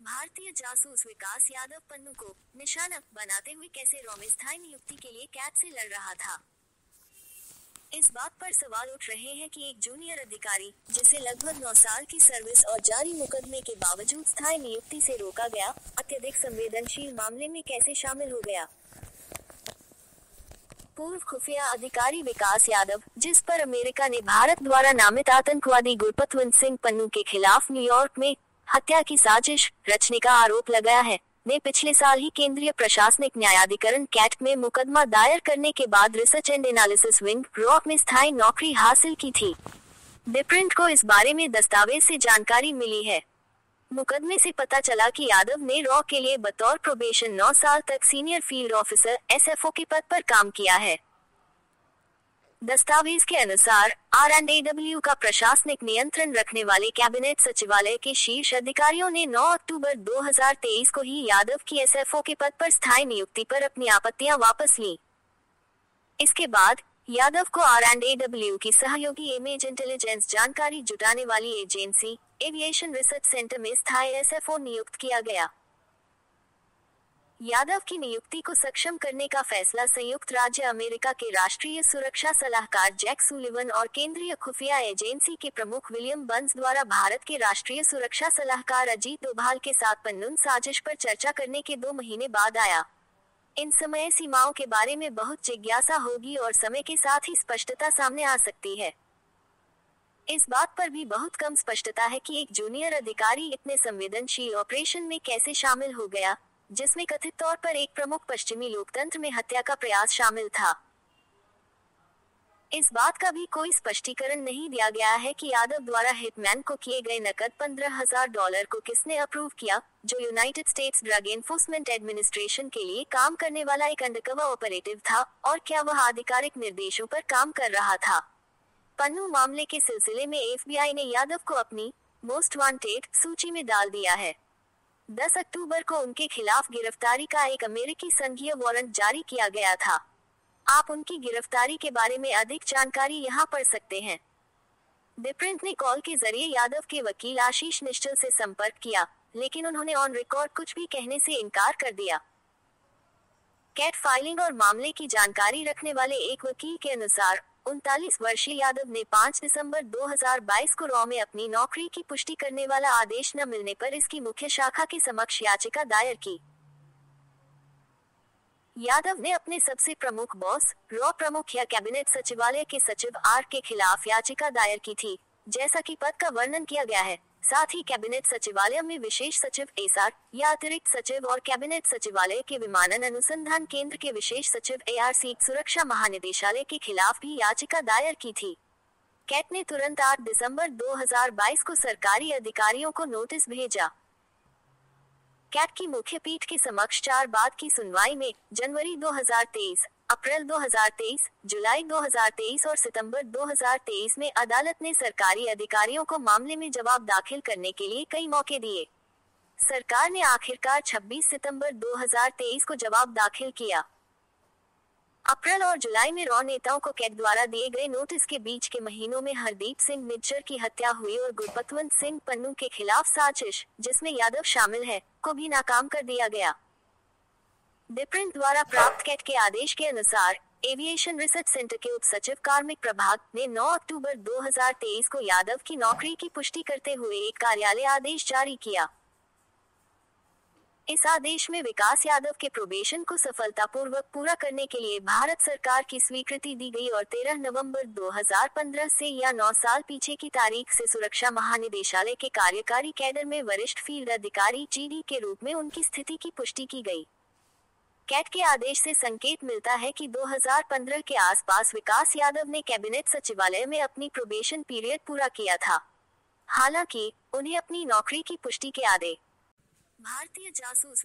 भारतीय जासूस विकास यादव पन्नू को निशाना बनाते हुए कैसे रॉ में स्थायी नियुक्ति के लिए कैट से लड़ रहा था। इस बात पर सवाल उठ रहे हैं कि एक जूनियर अधिकारी, जिसे लगभग 9 साल की सर्विस और जारी मुकदमे के बावजूद स्थायी नियुक्ति से रोका गया, अत्यधिक संवेदनशील मामले में कैसे शामिल हो गया। पूर्व खुफिया अधिकारी विकास यादव, जिस पर अमेरिका ने भारत द्वारा नामित आतंकवादी गुरपतवंत सिंह पन्नू के खिलाफ न्यूयॉर्क में हत्या की साजिश रचने का आरोप लगाया है, ने पिछले साल ही केंद्रीय प्रशासनिक न्यायाधिकरण कैट में मुकदमा दायर करने के बाद research and analysis wing raw में स्थायी नौकरी हासिल की थी। द प्रिंट को इस बारे में दस्तावेज से जानकारी मिली है। मुकदमे से पता चला कि यादव ने रॉ के लिए बतौर प्रोबेशन 9 साल तक सीनियर फील्ड ऑफिसर (एसएफओ) के पद पर काम किया है। दस्तावेज के अनुसार R&AW का प्रशासनिक नियंत्रण रखने वाले कैबिनेट सचिवालय के शीर्ष अधिकारियों ने 9 अक्टूबर 2023 को ही यादव की एसएफओ के पद पर स्थायी नियुक्ति पर अपनी आपत्तियां वापस लीं। इसके बाद यादव को R&AW की सहयोगी इमेज इंटेलिजेंस जानकारी जुटाने वाली एजेंसी एविएशन रिसर्च सेंटर में स्थायी एसएफओ नियुक्त किया गया। यादव की नियुक्ति को सक्षम करने का फैसला संयुक्त राज्य अमेरिका के राष्ट्रीय सुरक्षा सलाहकार जैक सुलिवन और केंद्रीय खुफिया एजेंसी के प्रमुख विलियम बंस द्वारा भारत के राष्ट्रीय सुरक्षा सलाहकार अजीत डोभाल के साथ पन्नून साजिश पर चर्चा करने के 2 महीने बाद आया। इन समय सीमाओं के बारे में बहुत जिज्ञासा होगी और समय के साथ ही स्पष्टता सामने आ सकती है। इस बात पर भी बहुत कम स्पष्टता है कि एक जूनियर अधिकारी इतने संवेदनशील ऑपरेशन में कैसे शामिल हो गया, जिसमें कथित तौर पर एक प्रमुख पश्चिमी लोकतंत्र में हत्या का प्रयास शामिल था। इस बात का भी कोई स्पष्टीकरण नहीं दिया गया है कि यादव द्वारा हिटमैन को किए गए नकद $15,000 को किसने अप्रूव किया, जो United states drug enforcement administration के लिए काम करने वाला एक अंडरकवर ऑपरेटिव था, और क्या वह आधिकारिक निर्देशों पर काम कर रहा था। पन्नू मामले के सिलसिले में FBI ने यादव को अपनी मोस्ट वांटेड सूची में डाल दिया है। 10 अक्टूबर को उनके खिलाफ गिरफ्तारी का एक अमेरिकी संघीय वारंट जारी किया गया था। आप उनकी गिरफ्तारी के बारे में अधिक जानकारी यहाँ पढ़ सकते हैं। द प्रिंट ने कॉल के जरिए यादव के वकील आशीष निश्चल से संपर्क किया, लेकिन उन्होंने ऑन रिकॉर्ड कुछ भी कहने से इनकार कर दिया। कैट फाइलिंग और मामले की जानकारी रखने वाले एक वकील के अनुसार 39 वर्षीय यादव ने 5 दिसंबर 2022 को रॉ में अपनी नौकरी की पुष्टि करने वाला आदेश न मिलने पर इसकी मुख्य शाखा के समक्ष याचिका दायर की। यादव ने अपने सबसे प्रमुख बॉस, रॉ प्रमुख या कैबिनेट सचिवालय के सचिव आर के खिलाफ याचिका दायर की थी, जैसा कि पद का वर्णन किया गया है। साथ ही कैबिनेट सचिवालय में विशेष सचिव एसआर या अतिरिक्त सचिव और कैबिनेट सचिवालय के विमानन अनुसंधान केंद्र के विशेष सचिव ARC सुरक्षा महानिदेशालय के खिलाफ भी याचिका दायर की थी। कैट ने तुरंत 8 दिसंबर 2022 को सरकारी अधिकारियों को नोटिस भेजा। कैट की मुख्य पीठ के समक्ष 4 बाद की सुनवाई में जनवरी 2023, अप्रैल 2023, जुलाई 2023 और सितंबर 2023 में अदालत ने सरकारी अधिकारियों को मामले में जवाब दाखिल करने के लिए कई मौके दिए। सरकार ने आखिरकार 26 सितंबर 2023 को जवाब दाखिल किया। अप्रैल और जुलाई में रॉ नेताओं को कैट द्वारा दिए गए नोटिस के बीच के महीनों में हरदीप सिंह निज्जर की हत्या हुई और गुरपतवंत सिंह पन्नू के खिलाफ साजिश, जिसमें यादव शामिल है, को भी नाकाम कर दिया गया। द प्रिंट द्वारा प्राप्त कैट के आदेश के अनुसार एविएशन रिसर्च सेंटर के उप सचिव कार्मिक प्रभाग ने 9 अक्टूबर 2023 को यादव की नौकरी की पुष्टि करते हुए एक कार्यालय आदेश जारी किया। इस आदेश में विकास यादव के प्रोबेशन को सफलतापूर्वक पूरा करने के लिए भारत सरकार की स्वीकृति दी गई और 13 नवंबर 2015 से या 9 साल पीछे की तारीख से सुरक्षा महानिदेशालय के कार्यकारी कैडर में वरिष्ठ फील्ड अधिकारी (GD) के रूप में उनकी स्थिति की पुष्टि की गई। कैट के आदेश से संकेत मिलता है कि 2015 के आसपास विकास यादव ने कैबिनेट सचिवालय में अपनी प्रोबेशन पीरियड पूरा किया था। हालांकि उन्हें अपनी नौकरी की पुष्टि के आदेश भारतीय जासूस